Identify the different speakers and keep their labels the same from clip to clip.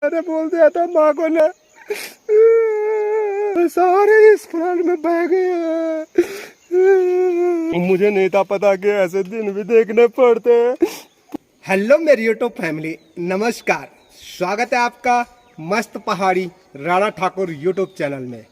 Speaker 1: मैंने बोल दिया था माँ को ना, सारे इस फ्लड में बह गए। मुझे नहीं था पता कि ऐसे दिन भी देखने पड़ते हैं। हेलो मेरी यूट्यूब फैमिली, नमस्कार। स्वागत है आपका मस्त पहाड़ी राणा ठाकुर यूट्यूब चैनल में।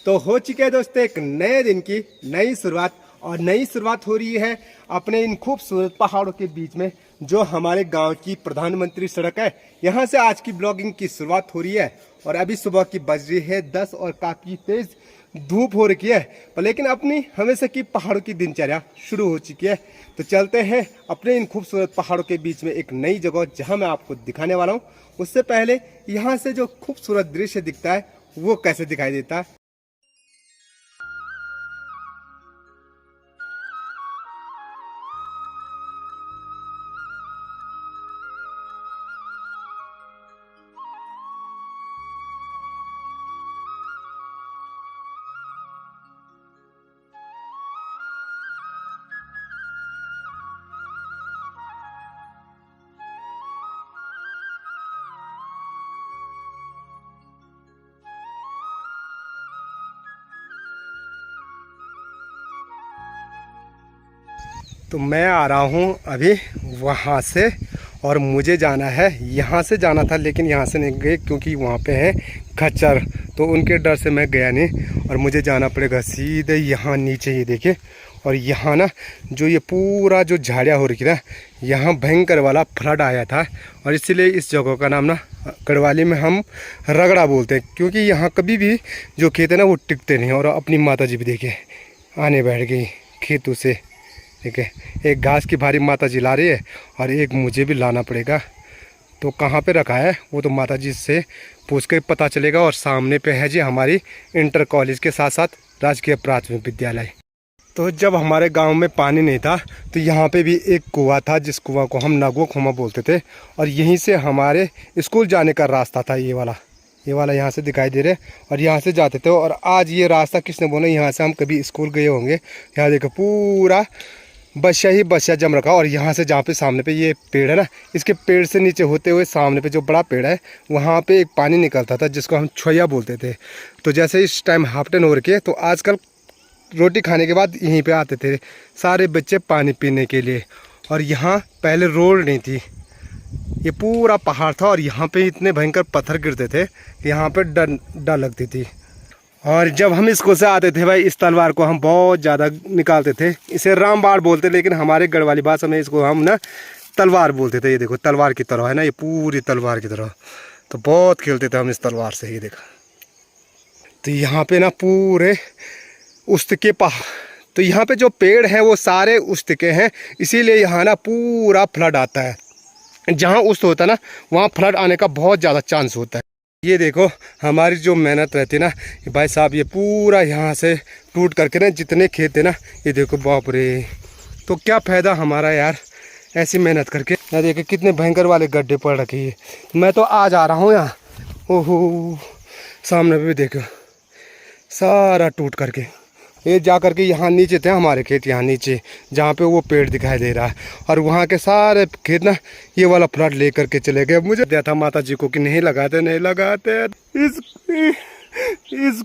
Speaker 1: तो हो चुके हैं दोस्तों एक नए दिन की नई शुरुआत, और नई शुरुआत हो रही है अपने इन खूबसूरत पहाड़ों के बीच में जो हमारे गांव की प्रधानमंत्री सड़क है। यहां से आज की ब्लॉगिंग की शुरुआत हो रही है। और अभी सुबह की बज रही है 10 और काफ़ी तेज़ धूप हो रखी है, पर लेकिन अपनी हमेशा की पहाड़ों की दिनचर्या शुरू हो चुकी है। तो चलते हैं अपने इन खूबसूरत पहाड़ों के बीच में एक नई जगह जहां मैं आपको दिखाने वाला हूं। उससे पहले यहां से जो खूबसूरत दृश्य दिखता है वो कैसे दिखाई देता है। तो मैं आ रहा हूँ अभी वहाँ से, और मुझे जाना है, यहाँ से जाना था लेकिन यहाँ से नहीं गए क्योंकि वहाँ पे है खच्चर, तो उनके डर से मैं गया नहीं। और मुझे जाना पड़ेगा सीधे यहाँ नीचे, ही देखिए। और यहाँ ना जो ये पूरा जो झाड़ियाँ हो रखी ना, यहाँ भयंकर वाला फ्लड आया था। और इसीलिए इस जगह का नाम ना गढ़वाली में हम रगड़ा बोलते हैं, क्योंकि यहाँ कभी भी जो खेत है ना वो टिकते नहीं। और अपनी माता जी भी देखिए आने बैठ गई खेतों से, ठीक है। एक घास की भारी माता जी ला रही है और एक मुझे भी लाना पड़ेगा। तो कहाँ पे रखा है वो तो माता जी से पूछ कर पता चलेगा। और सामने पे है जी हमारी इंटर कॉलेज के साथ साथ राजकीय प्राथमिक विद्यालय। तो जब हमारे गांव में पानी नहीं था तो यहाँ पे भी एक कुआं था, जिस कुआं को हम नगो खुमा बोलते थे। और यहीं से हमारे स्कूल जाने का रास्ता था, ये वाला यहाँ से दिखाई दे रहे, और यहाँ से जाते थे। और आज ये रास्ता किसने बोला, यहाँ से हम कभी स्कूल गए होंगे। यहाँ देखो पूरा बसिया ही बसिया जम रखा। और यहाँ से जहाँ पे सामने पे ये पेड़ है ना, इसके पेड़ से नीचे होते हुए सामने पे जो बड़ा पेड़ है वहाँ पे एक पानी निकलता था जिसको हम छोया बोलते थे। तो जैसे इस टाइम हाफ टन हो रखी है, तो आजकल रोटी खाने के बाद यहीं पे आते थे सारे बच्चे पानी पीने के लिए। और यहाँ पहले रोड नहीं थी, ये पूरा पहाड़ था। और यहाँ पे इतने भयंकर पत्थर गिरते थे कि यहाँ पे डर लगती थी। और जब हम स्कूल से आते थे भाई, इस तलवार को हम बहुत ज़्यादा निकालते थे। इसे रामबाण बोलते, लेकिन हमारे गढ़वाली भाषा में इसको हम ना तलवार बोलते थे। ये देखो तलवार की तरह है ना, ये पूरी तलवार की तरह। तो बहुत खेलते थे हम इस तलवार से, ये देखा। तो यहाँ पे ना पूरे उस्तके तो यहाँ पे जो पेड़ हैं वो सारे उस्तके हैं, इसीलिए यहाँ ना पूरा फ्लड आता है। जहाँ उस्त होता है ना वहाँ फ्लड आने का बहुत ज़्यादा चांस होता है। ये देखो हमारी जो मेहनत रहती है ना भाई साहब, ये पूरा यहाँ से टूट करके ना जितने खेत है ना, ये देखो बाप रे। तो क्या फ़ायदा हमारा यार ऐसी मेहनत करके। ना देखो कितने भयंकर वाले गड्ढे पड़ रखे हैं। मैं तो आज आ रहा हूँ यहाँ, ओहो सामने भी देखो सारा टूट करके। ये जा करके यहाँ नीचे थे हमारे खेत, यहाँ नीचे जहाँ पे वो पेड़ दिखाई दे रहा है। और वहाँ के सारे खेत ना ये वाला फ्लड ले करके चले गए। मुझे दिया था माता जी को कि नहीं लगाते नहीं लगाते। इस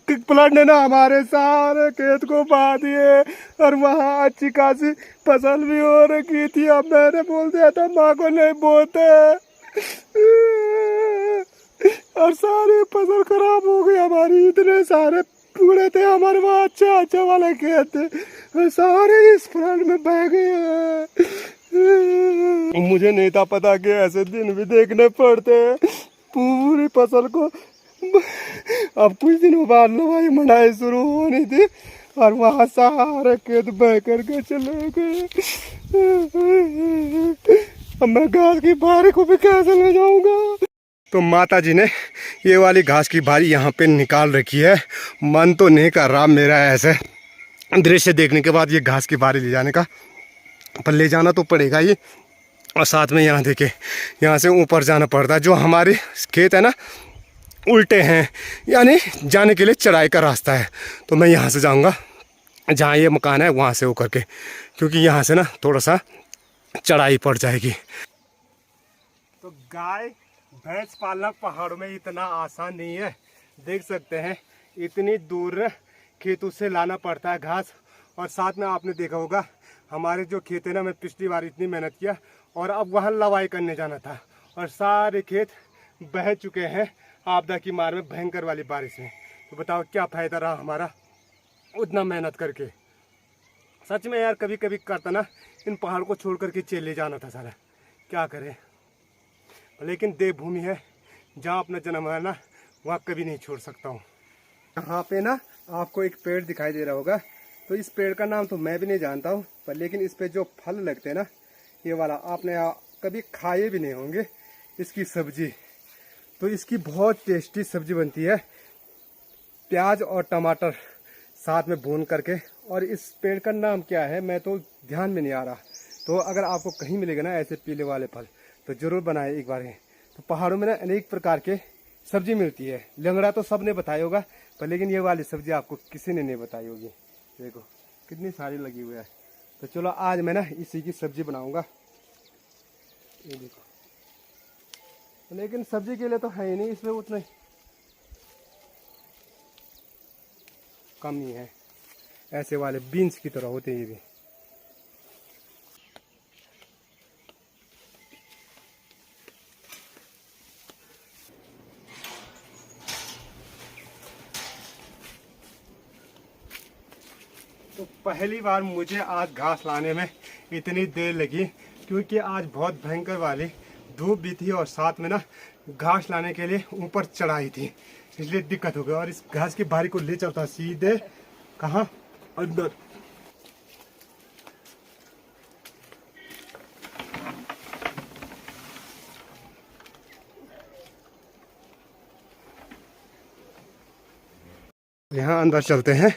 Speaker 1: फ्लड ने ना हमारे सारे खेत को बहा दिए। और वहाँ अच्छी खासी फसल भी हो रखी थी। अब मैंने बोल दिया था माँ को नहीं बोते, और सारी फसल खराब हो गई हमारी। इतने सारे टुकड़े थे हमारे वहाँ, अच्छा वाले खेत थे, सारे इस फ्लड में बह गए। मुझे नहीं था पता कि ऐसे दिन भी देखने पड़ते हैं। पूरी फसल को अब कुछ दिनों बाद लवाई मनाई शुरू होनी थी, और वहाँ सारे खेत बह करके चले गए। अब मैं घास की बारी को भी कैसे ले जाऊंगा। तो माता जी ने ये वाली घास की बारी यहाँ पे निकाल रखी है। मन तो नहीं कर रहा मेरा ऐसे दृश्य देखने के बाद ये घास की बारी ले जाने का, पर ले जाना तो पड़ेगा ही। और साथ में यहाँ देखे, यहाँ से ऊपर जाना पड़ता है। जो हमारे खेत है ना उल्टे हैं, यानी जाने के लिए चढ़ाई का रास्ता है। तो मैं यहाँ से जाऊँगा जहाँ ये मकान है वहाँ से होकर के, क्योंकि यहाँ से ना थोड़ा सा चढ़ाई पड़ जाएगी। तो गाय भैंस पालना पहाड़ों में इतना आसान नहीं है। देख सकते हैं इतनी दूर खेतों से लाना पड़ता है घास। और साथ में आपने देखा होगा हमारे जो खेत है ना, मैं पिछली बार इतनी मेहनत किया और अब वहाँ लवाई करने जाना था और सारे खेत बह चुके हैं आपदा की मार में, भयंकर वाली बारिश में। तो बताओ क्या फ़ायदा रहा हमारा उतना मेहनत करके। सच में यार कभी कभी करता ना इन पहाड़ को छोड़ करके चले जाना था सारा, क्या करें। लेकिन देवभूमि है, जहाँ अपना जन्म है ना, वहाँ कभी नहीं छोड़ सकता हूँ। यहाँ पे ना आपको एक पेड़ दिखाई दे रहा होगा, तो इस पेड़ का नाम तो मैं भी नहीं जानता हूँ, पर लेकिन इस पे जो फल लगते हैं ना, ये वाला आपने कभी खाए भी नहीं होंगे। इसकी सब्जी, तो इसकी बहुत टेस्टी सब्जी बनती है, प्याज और टमाटर साथ में भून करके। और इस पेड़ का नाम क्या है मैं तो ध्यान में नहीं आ रहा। तो अगर आपको कहीं मिलेगा ना ऐसे पीले वाले फल, तो ज़रूर बनाए एक बार। तो पहाड़ों में ना अनेक प्रकार के सब्जी मिलती है। लंगड़ा तो सब ने बताया होगा, पर लेकिन ये वाली सब्जी आपको किसी ने नहीं बताई होगी। देखो कितनी सारी लगी हुई है। तो चलो आज मैं ना इसी की सब्जी बनाऊंगा। ये देखो, लेकिन सब्जी के लिए तो है ही नहीं, इसमें उतना कम ही है। ऐसे वाले बीन्स की तरह होते हैं ये भी। तो पहली बार मुझे आज घास लाने में इतनी देर लगी, क्योंकि आज बहुत भयंकर वाली धूप भी थी और साथ में ना घास लाने के लिए ऊपर चढ़ाई थी, इसलिए दिक्कत हो गई। और इस घास की बारी को ले चलता सीधे कहाँ, अंदर। यहाँ अंदर चलते हैं।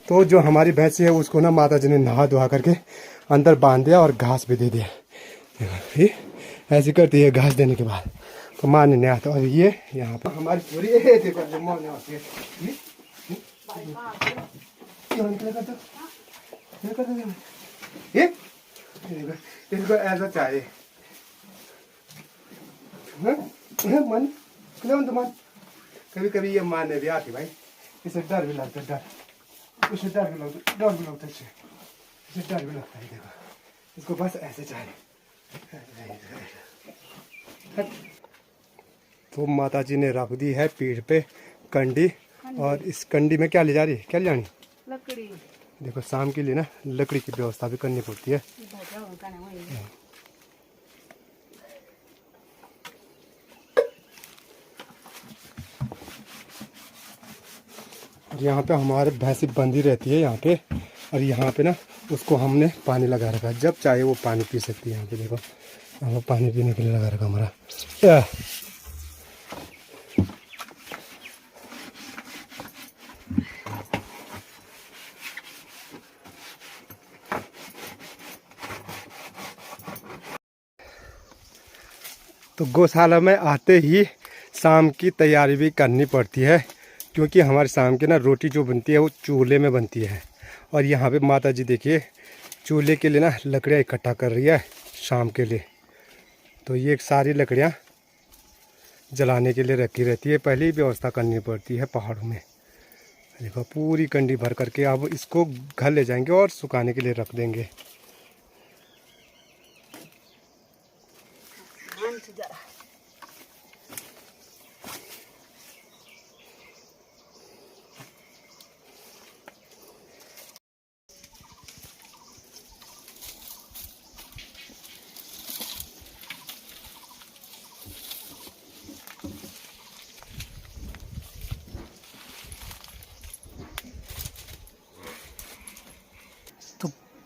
Speaker 1: तो जो हमारी भैंसी है उसको ना माता जी ने नहा धोआ करके अंदर बांध दिया और घास भी दे दिया। ये ऐसी करती है घास देने के बाद, तो मारने नहीं आता। और ये यहाँ पर हमारी पूरी इसको ऐसा चाहिए मन, कभी कभी ये मारने भी आती भाई, इसे डर भी लगता है, उसे डर भी लगता है, इसे डर भी लगता है। देखो इसको बस ऐसे चाहिए। तो माता जी ने रख दी है पीठ पे कंडी, और इस कंडी में क्या ले जा रही है, क्या ले जानी, लकड़ी। देखो शाम के लिए ना लकड़ी की व्यवस्था भी करनी पड़ती है। यहाँ पे हमारे भैंसी बंधी रहती है यहाँ पे, और यहाँ पे ना उसको हमने पानी लगा रखा है, जब चाहे वो पानी पी सकती है। यहाँ पे देखो हम पानी पीने के लिए लगा रखा हमारा। तो गौशाला में आते ही शाम की तैयारी भी करनी पड़ती है, क्योंकि हमारे शाम की ना रोटी जो बनती है वो चूल्हे में बनती है। और यहाँ पे माता जी देखिए चूल्हे के लिए ना लकड़ियाँ इकट्ठा कर रही है शाम के लिए। तो ये सारी लकड़ियाँ जलाने के लिए रखी रहती है, पहले ही व्यवस्था करनी पड़ती है पहाड़ों में। देखो पूरी कंडी भर करके अब इसको घर ले जाएंगे और सुखाने के लिए रख देंगे।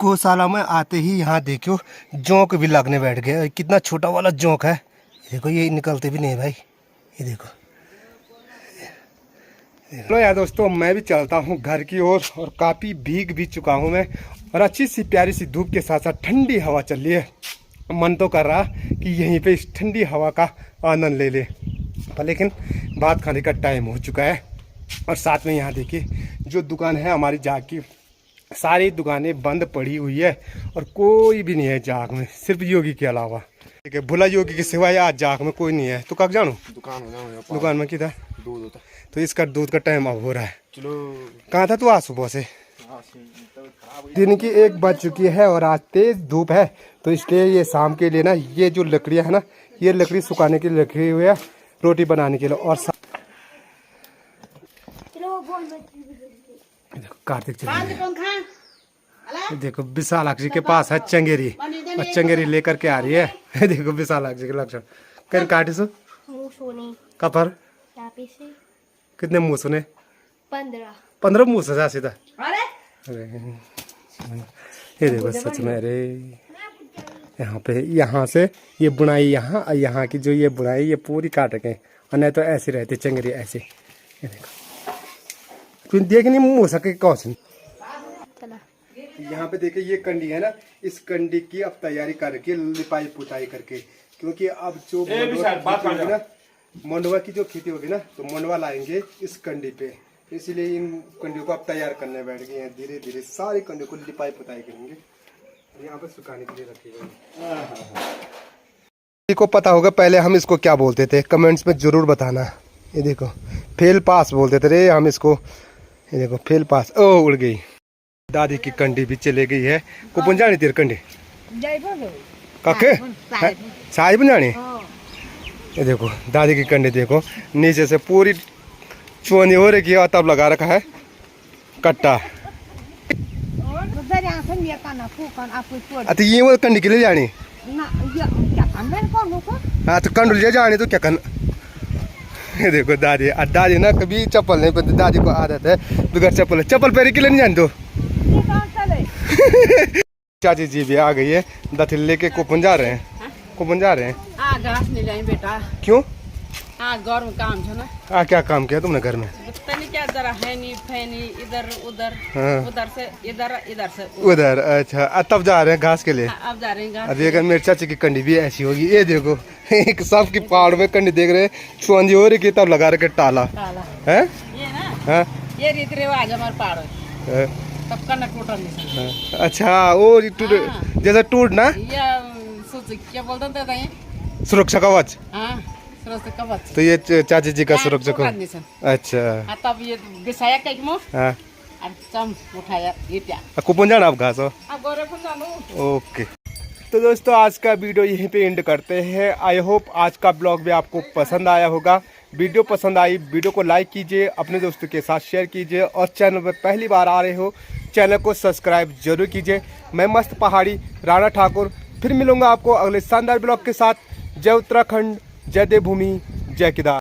Speaker 1: गौशाला में आते ही यहाँ देखो जोंक भी लगने बैठ गए। कितना छोटा वाला जोंक है, देखो ये निकलते भी नहीं भाई, ये देखो। चलो यार दोस्तों मैं भी चलता हूँ घर की ओर, और काफ़ी भीग भी चुका हूँ मैं, और अच्छी सी प्यारी सी धूप के साथ साथ ठंडी हवा चल रही है। मन तो कर रहा कि यहीं पे इस ठंडी हवा का आनंद ले ले, पर लेकिन भात खाने का टाइम हो चुका है। और साथ में यहाँ देखिए जो दुकान है हमारी जाग की, सारी दुकानें बंद पड़ी हुई है और कोई भी नहीं है जाग में, सिर्फ योगी के अलावा। ठीक है भुला योगी की सिवाय आज जाग में कोई नहीं है। तो कब जानू दुकान में किधर
Speaker 2: दूध होता
Speaker 1: तो इसका दूध का टाइम अब हो रहा है।
Speaker 2: चलो
Speaker 1: कहाँ था तू आज सुबह से? दिन की 1 बज चुकी है और आज तेज धूप है, तो इसलिए ये शाम के लिए ना ये जो लकड़ियाँ है ना, ये लकड़ी सुखाने के लिए रखी हुई है रोटी बनाने के लिए। और देखो कार्तिक देखो विशालाक्षी के पास है चंगेरी और चंगेरी लेकर के आ रही है। देखो विशालाक्षी के लक्षण कर काटे सो कपर कितने मुँह सुने 15 मुँह से जा सीधा। ये देखो सच में अरे यहाँ पे यहाँ से ये बुनाई यहाँ और यहाँ की जो ये बुनाई ये पूरी काट के और नहीं तो ऐसी रहती चंगेरी ऐसे। ये देखो तुम देख नहीं मुँह सके कौन। यहाँ पे देखिए ये कंडी है ना, इस कंडी की अब तैयारी करके लिपाई पुताई करके, क्योंकि अब जो मंडवा की जो खेती होगी ना तो मंडवा लाएंगे इस कंडी पे, इसीलिए इन कंडियों को अब तैयार करने बैठ गए हैं। धीरे धीरे सारी कंडियों को लिपाई पुताई करेंगे, यहाँ पे सुखाने के लिए रखी गई। को पता होगा पहले हम इसको क्या बोलते थे, कमेंट्स में जरूर बताना। ये देखो फेल पास बोलते थे रे हम इसको। ये देखो फेल पास ओ उड़ गई। दादी की कंडी भी चले गई है। कुपन जानी तेरी कंडी काके साहिब जानी। ये देखो दादी की कंडी देखो नीचे से पूरी चुनी हो रही है, तब लगा रखा है कट्टा। तो ये वो कंडी के लिए जानी हाँ तो कंडुल ले जानी तो क्या करना। ये देखो दादी दादी ना कभी चप्पल नहीं पहनती, दादी को आदत है बगैर चप्पल चप्पल पहन के लिए नहीं जानी तो। चाची जी भी आ गई है, दथिल लेके कुपन जा रहे हैं। कुपन जा रहे हैं
Speaker 3: घास नहीं लाई बेटा।
Speaker 1: क्यों?
Speaker 3: घर में काम है ना।
Speaker 1: क्या काम किया तुमने घर में?
Speaker 3: क्या जरा है नहीं फैनी इधर उधर उधर से इधर इधर से
Speaker 1: उधर। अच्छा तब जा रहे हैं घास के लिए।
Speaker 3: अब जा रहे हैं घास।
Speaker 1: अभी अगर मेरे चाची की कंडी भी ऐसी होगी। ये देखो एक सब की पहाड़ में कंडी देख रहे हैं चुंजी हो रही की, तब लगा रखे टाला है।
Speaker 3: ये ना ये रीति रिवाज हमारे पहाड़ तब करना टूटा। अच्छा
Speaker 1: वो जैसे टूट ना
Speaker 3: क्या बोलते थे
Speaker 1: सुरक्षा कवच।
Speaker 3: कवच
Speaker 1: तो ये चाची जी का सुरक्षा कवच। अच्छा
Speaker 3: तब ये बिसाया कहीं मो चम उठाया ये क्या
Speaker 1: कुपन जाना आप घास हो।
Speaker 3: अब गोरे को जानो।
Speaker 1: ओके तो दोस्तों आज का वीडियो यहीं पे एंड करते हैं। आई होप आज का ब्लॉग भी आपको पसंद आया होगा। वीडियो पसंद आई वीडियो को लाइक कीजिए, अपने दोस्तों के साथ शेयर कीजिए और चैनल पर पहली बार आ रहे हो चैनल को सब्सक्राइब जरूर कीजिए। मैं मस्त पहाड़ी राणा ठाकुर फिर मिलूंगा आपको अगले शानदार ब्लॉग के साथ। जय उत्तराखंड, जय देवभूमि, जय केदार।